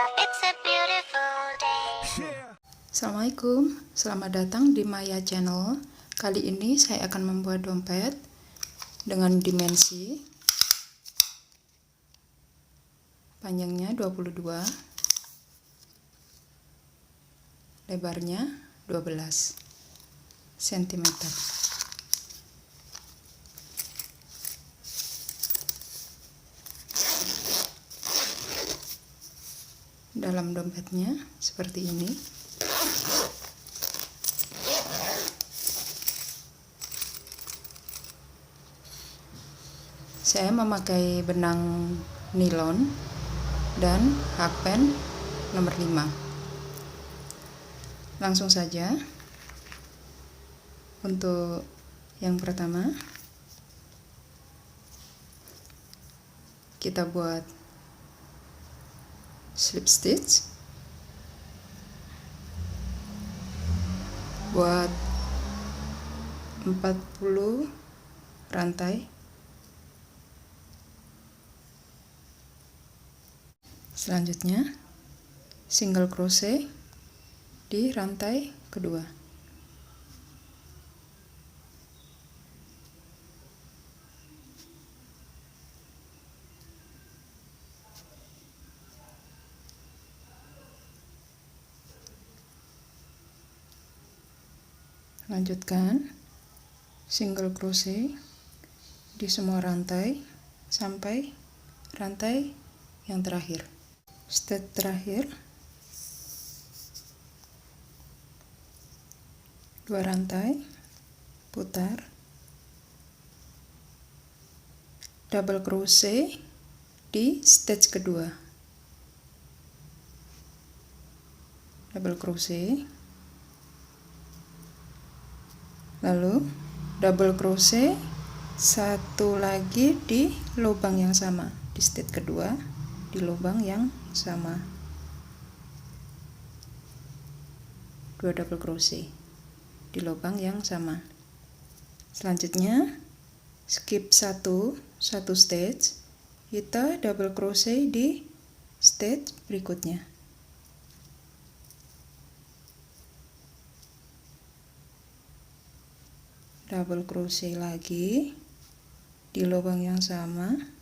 It's a beautiful day. Assalamualaikum, selamat datang di Maya Channel. Kali ini saya akan membuat dompet dengan dimensi panjangnya 22, lebarnya 12 cm. Dalam dompetnya seperti ini. Saya memakai benang nilon dan hakpen nomor 5. Langsung saja. Untuk yang pertama, kita buat slip stitch. Buat 40 rantai. Selanjutnya single crochet di rantai kedua. Lanjutkan single crochet di semua rantai sampai rantai yang terakhir. Step terakhir, 2 rantai, putar, double crochet di stitch kedua, double crochet, lalu double crochet satu lagi di lubang yang sama, di stitch kedua di lubang yang sama, 2 double crochet di lubang yang sama. Selanjutnya skip satu stitch, kita double crochet di stitch berikutnya. Double crochet lagi di lubang yang sama,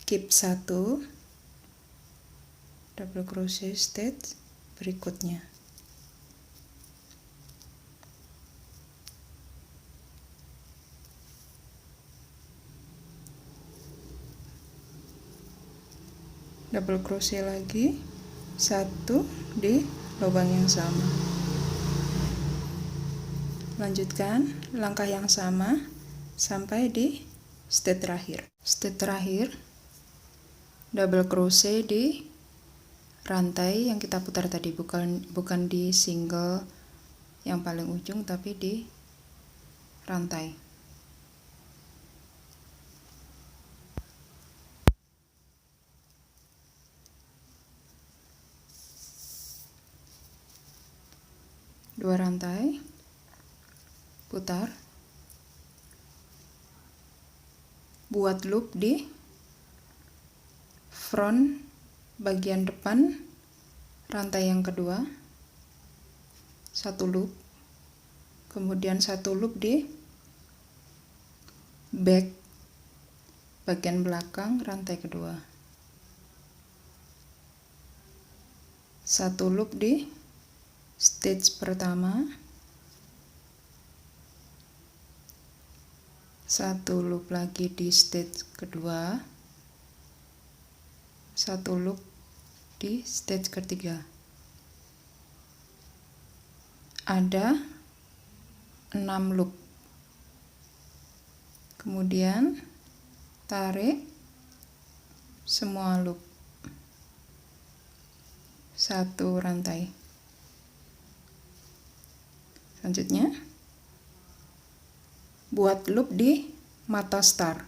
skip satu, double crochet stitch berikutnya. Double crochet lagi satu di lubang yang sama. Lanjutkan langkah yang sama sampai di stitch terakhir. Stitch terakhir, double crochet di rantai yang kita putar tadi, bukan di single yang paling ujung, tapi di rantai. Dua rantai, putar, buat loop di front bagian depan rantai yang kedua, satu loop, kemudian satu loop di back bagian belakang rantai kedua, satu loop di stitch pertama, satu loop lagi di stitch kedua, satu loop di stitch ketiga. Ada 6 loop. Kemudian tarik semua loop, satu rantai. Selanjutnya buat loop di mata star,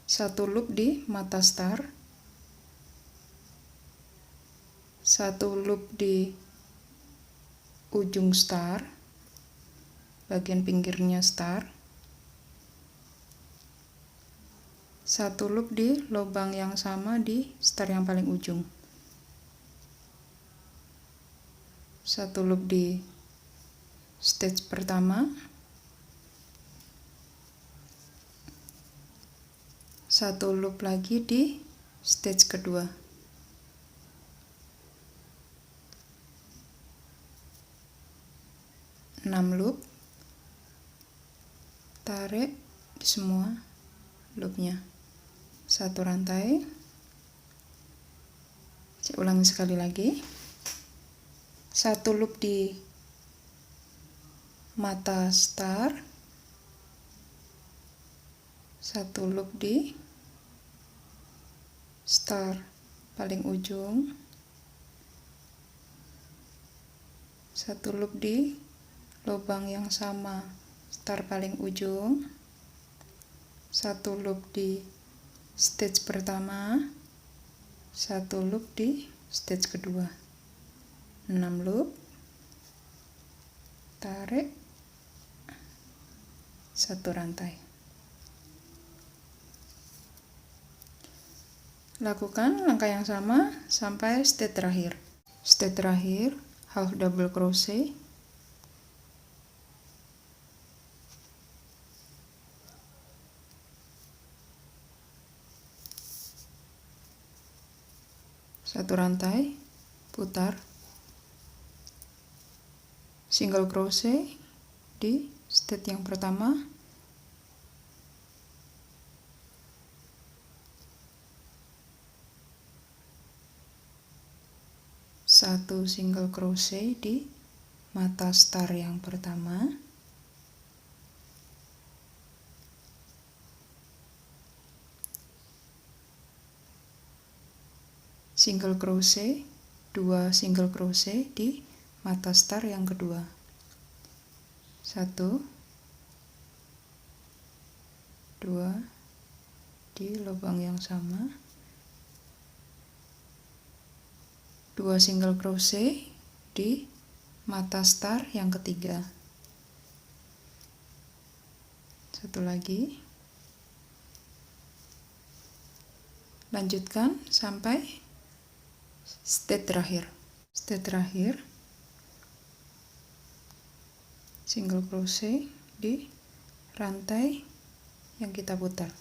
satu loop di mata star, satu loop di ujung star, bagian pinggirnya star, 1 loop di lubang yang sama di star yang paling ujung, 1 loop di stage pertama, 1 loop lagi di stage kedua, loop, tarik di semua loopnya, 1 rantai. Saya ulangi sekali lagi, 1 loop di mata star, 1 loop di star paling ujung, 1 loop di lubang yang sama star paling ujung, 1 loop di stage pertama, 1 loop di stage kedua, 6 loop, tarik, 1 rantai. Lakukan langkah yang sama sampai stage terakhir. Stage terakhir, half double crochet, satu rantai, putar, single crochet di stage yang pertama, satu single crochet di mata star yang pertama, single crochet, 2 single crochet di mata star yang kedua, 1, 2 di lubang yang sama, 2 single crochet di mata star yang ketiga, 1 lagi, lanjutkan sampai stage terakhir. Stage terakhir, single crochet di rantai yang kita putar,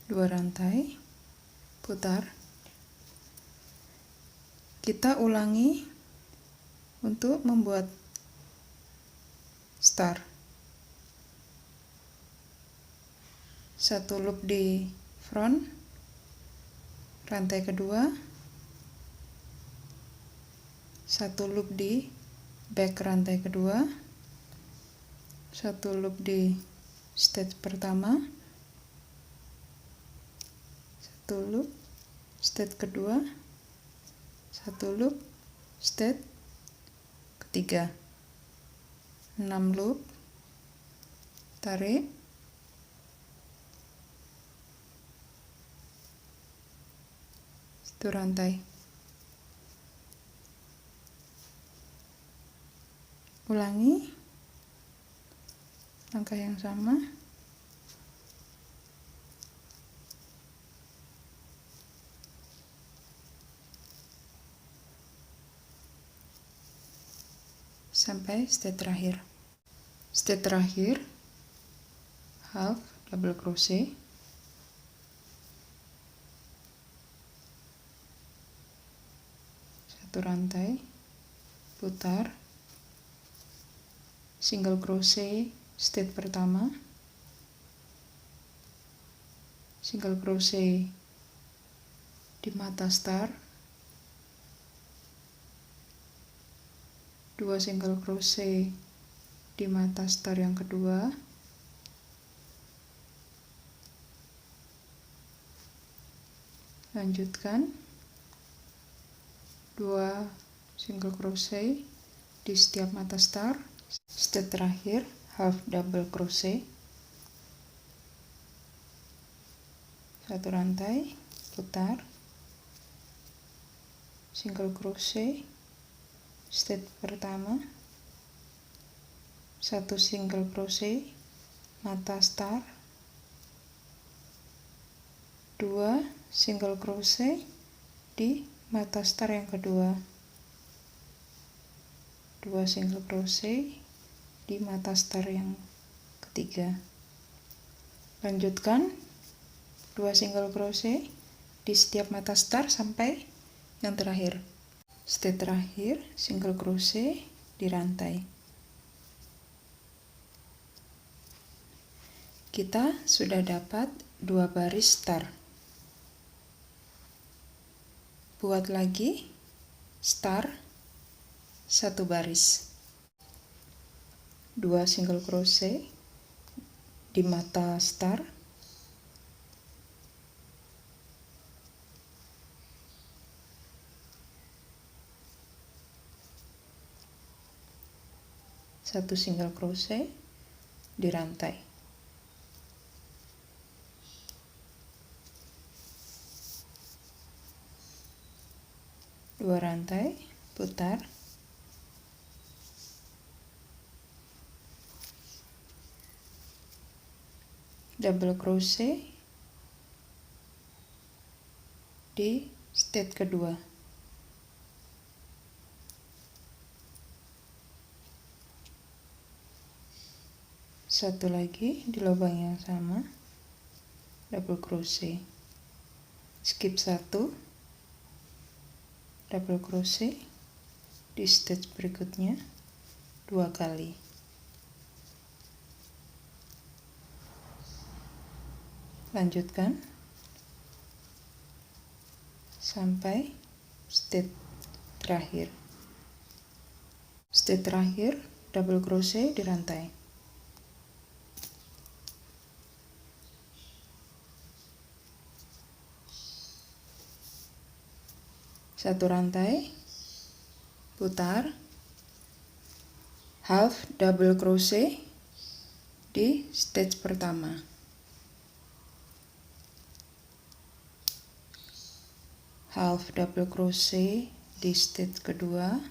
dua rantai, putar. Kita ulangi untuk membuat star. 1 loop di front, rantai kedua, 1 loop di back rantai kedua, 1 loop di stage pertama, 1 loop stage kedua, 1 loop stage ketiga, 6 loop, tarik, 1 rantai. Ulangi langkah yang sama. Sampai stage terakhir. Stage terakhir, half double crochet, satu rantai, putar, single crochet stage pertama, single crochet di mata star, 2 single crochet di mata star yang kedua, lanjutkan 2 single crochet di setiap mata star. Stage terakhir, half double crochet, 1 rantai, putar, single crochet step pertama, 1 single crochet mata star, 2 single crochet di mata star yang kedua, 2 single crochet di mata star yang ketiga. Lanjutkan 2 single crochet di setiap mata star sampai yang terakhir. Step terakhir single crochet di rantai. Kita sudah dapat 2 baris star. Buat lagi star 1 baris. 2 single crochet di mata star, 1 single crochet di rantai. Dua rantai, putar, double crochet di step kedua, satu lagi di lubang yang sama, double crochet, skip 1, double crochet di stitch berikutnya 2 kali. Lanjutkan sampai stitch terakhir. Stitch terakhir double crochet di rantai. Satu rantai, putar, half double crochet di stitch pertama, half double crochet di stitch kedua,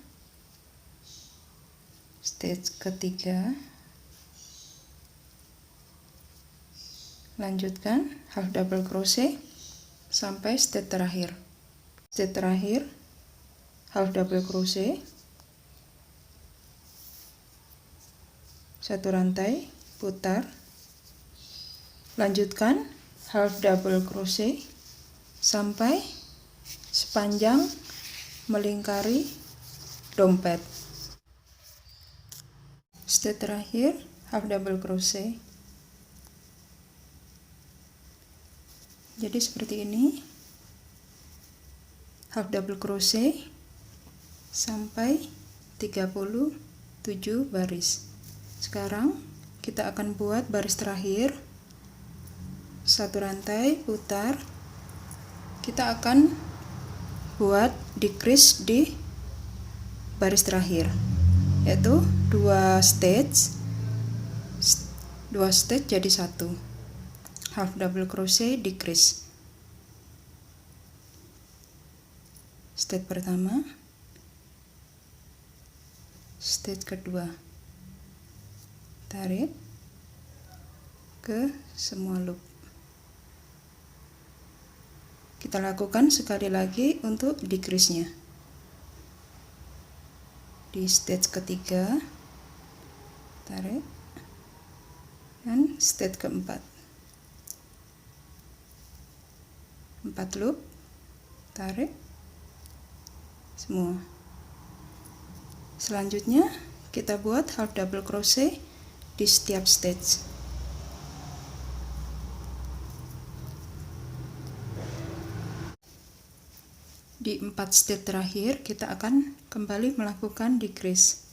stitch ketiga, lanjutkan half double crochet sampai stitch terakhir. Stitch terakhir half double crochet, satu rantai, putar, lanjutkan half double crochet sampai sepanjang melingkari dompet. Stitch terakhir half double crochet. Jadi seperti ini, half double crochet sampai 37 baris. Sekarang kita akan buat baris terakhir, satu rantai, putar. Kita akan buat decrease di baris terakhir, yaitu 2 stitch jadi 1, half double crochet decrease. Stitch pertama, stitch kedua, tarik ke semua loop. Kita lakukan sekali lagi untuk decrease-nya. Di stitch ketiga, tarik, dan stitch keempat, 4 loop, tarik semua. Selanjutnya kita buat half double crochet di setiap stitch. Di 4 stitch terakhir kita akan kembali melakukan decrease,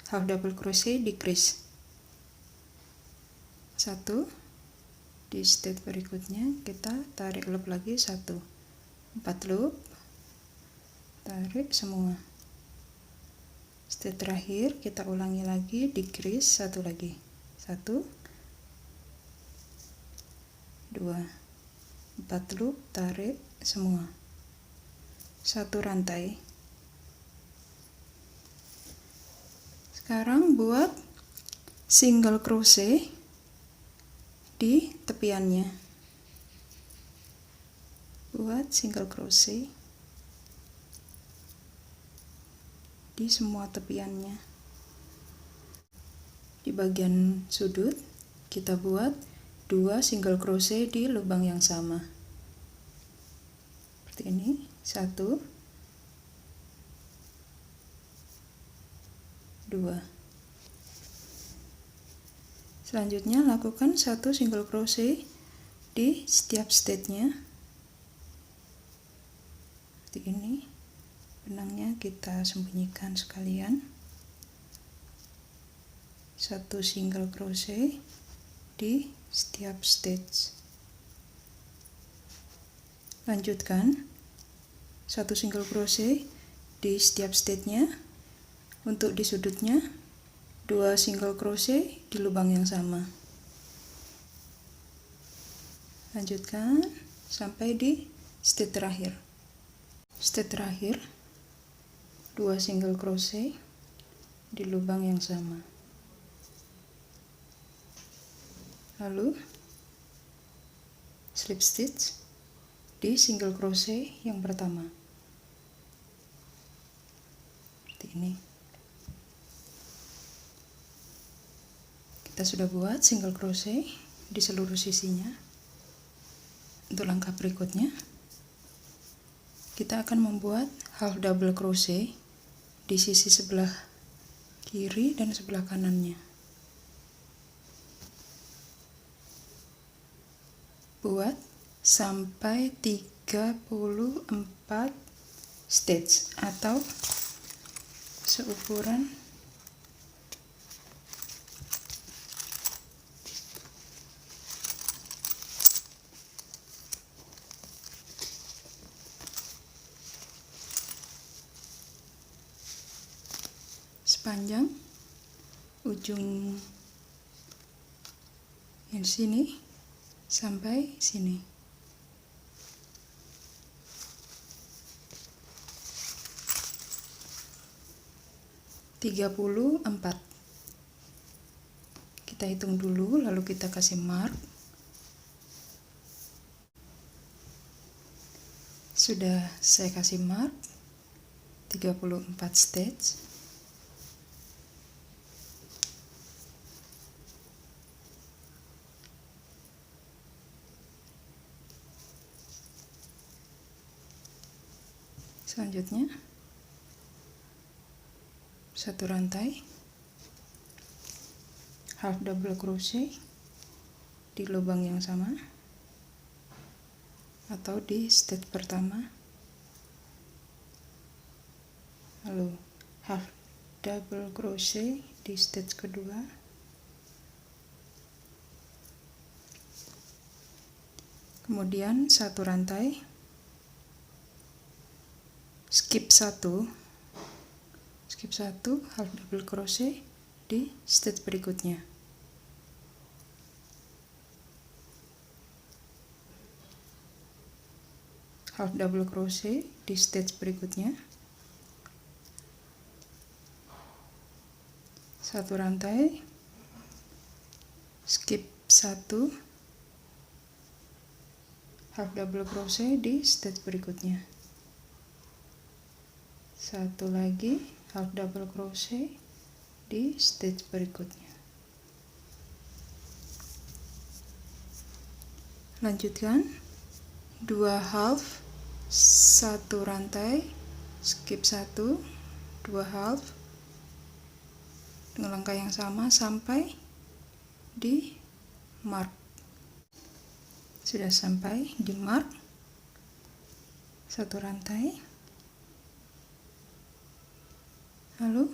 half double crochet decrease 1. Di stitch berikutnya kita tarik loop lagi 1, 4 loop, tarik semua. Stitch terakhir kita ulangi lagi, decrease 1 lagi, 1, 2, 4 loop, tarik semua. 1 rantai. Sekarang buat single crochet di tepiannya. Buat single crochet di semua tepiannya. Di bagian sudut kita buat 2 single crochet di lubang yang sama. Seperti ini, 1, 2. Selanjutnya lakukan 1 single crochet di setiap stitch-nya. Seperti ini. Benangnya kita sembunyikan sekalian. 1 single crochet di setiap stitch. Lanjutkan 1 single crochet di setiap stitch-nya. Untuk di sudutnya 2 single crochet di lubang yang sama. Lanjutkan sampai di stitch terakhir. Stitch terakhir 2 single crochet di lubang yang sama. Lalu slip stitch di single crochet yang pertama. Seperti ini. Kita sudah buat single crochet di seluruh sisinya. Untuk langkah berikutnya, kita akan membuat half double crochet di sisi sebelah kiri dan sebelah kanannya. Buat sampai 34 stitch atau seukuran sepanjang ujung yang sini sampai sini. Kita hitung dulu, lalu kita kasih mark. Sudah saya kasih mark 34 stitch. Selanjutnya 1 rantai half double crochet di lubang yang sama atau di stitch pertama, lalu half double crochet di stitch kedua, kemudian 1 rantai skip 1 half double crochet di stitch berikutnya. Half double crochet di stitch berikutnya. 1 rantai skip 1 half double crochet di stitch berikutnya. 1 lagi half double crochet di stitch berikutnya. Lanjutkan 2 half, 1 rantai skip 1, 2 half dengan langkah yang sama sampai di mark. Sudah sampai di mark, 1 rantai, lalu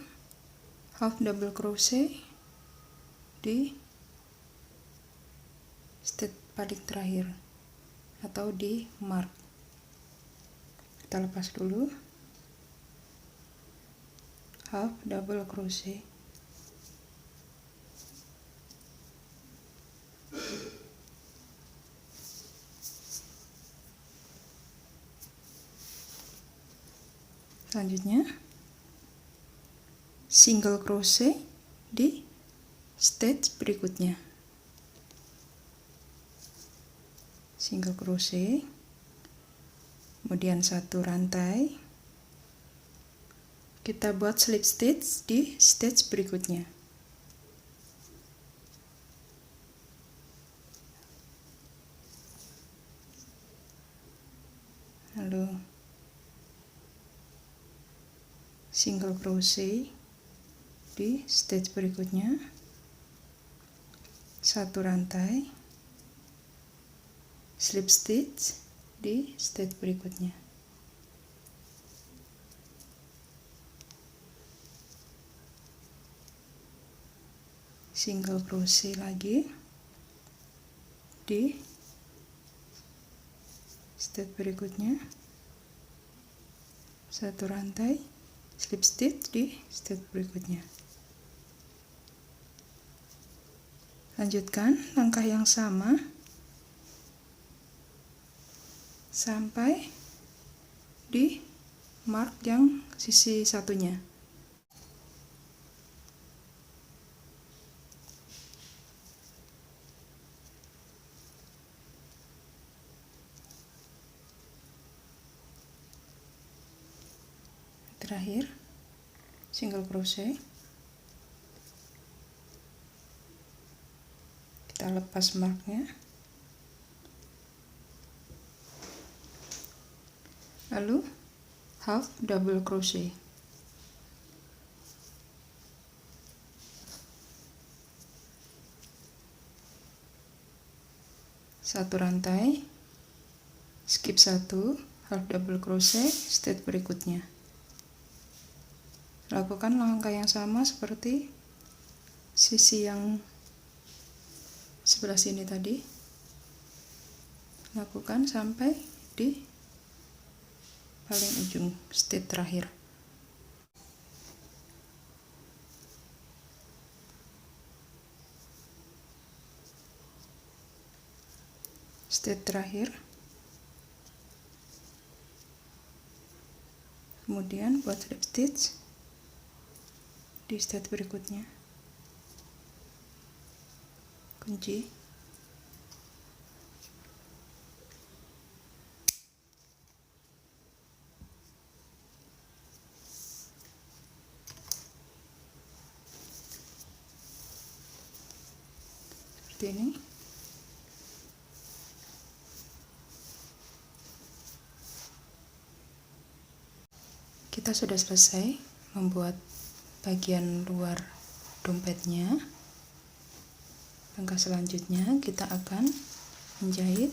half double crochet di stitch paling terakhir atau di mark. Kita lepas dulu, half double crochet. Selanjutnya single crochet di stitch berikutnya. Single crochet, kemudian satu rantai, kita buat slip stitch di stitch berikutnya. Lalu single crochet di stitch berikutnya, satu rantai, slip stitch di stitch berikutnya. Single crochet lagi di stitch berikutnya, satu rantai, slip stitch di stitch berikutnya. Lanjutkan langkah yang sama sampai di mark yang sisi satunya. Terakhir single crochet, kita lepas marknya, lalu half double crochet, satu rantai, skip satu, half double crochet, stitch berikutnya. Lakukan langkah yang sama seperti sisi yang sebelah sini tadi. Lakukan sampai di paling ujung stitch terakhir. Stitch terakhir. Kemudian buat slip stitch di stitch berikutnya, kunci, seperti ini. Kita sudah selesai membuat bagian luar dompetnya. Langkah selanjutnya kita akan menjahit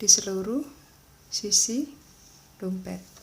di seluruh sisi dompet.